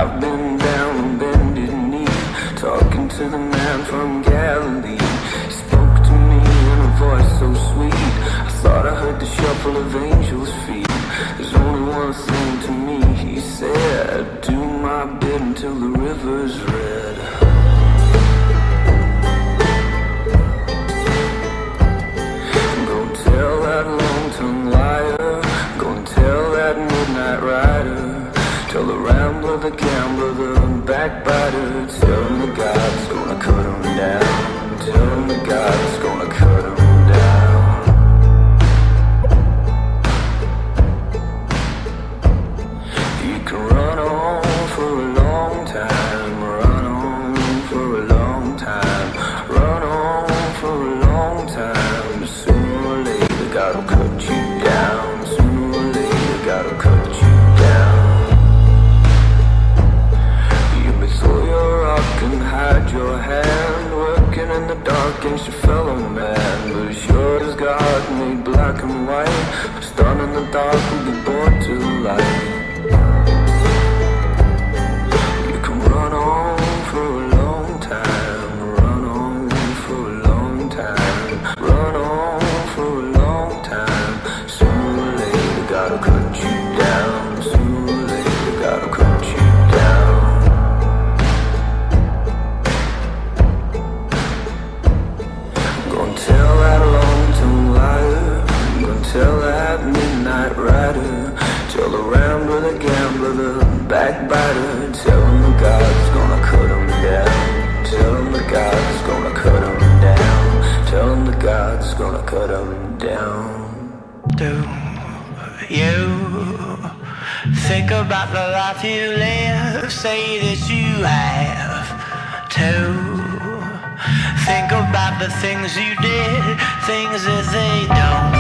I've been down on bended knee, talking to the man from Galilee. He spoke to me in a voice so sweet, I thought I heard the shuffle of angels' feet. There's only one thing to me, he said, do my bit until the river's red. Go tell that long-tongued liar, go and tell that midnight rider, tell the rambler, the gambler, the backbiter, tell him the God's gonna cut him down, tell him the God's gonna cut him down. You can run on for a long time, run on for a long time, run on for a long time, but sooner or later God'll cut you down, sooner or later God'll cut you down. Throw your rock and hide your hand, working in the dark against your fellow man. But as sure as God made black and white, stun in the dark will be born to the light. You can run on for a long time, run on for a long time, run on for a long time. Sooner or later God'll cut you down, sooner or later God'll cut you down. Tell that long-tongued liar, gonna tell that midnight rider, tell the rambler, the gambler, the backbiter, tell him the God's gonna cut him down, tell him the God's gonna cut him down, tell him the God's gonna cut him down. Do you think about the life you live? Say that you have to think about the things you did, things that they don't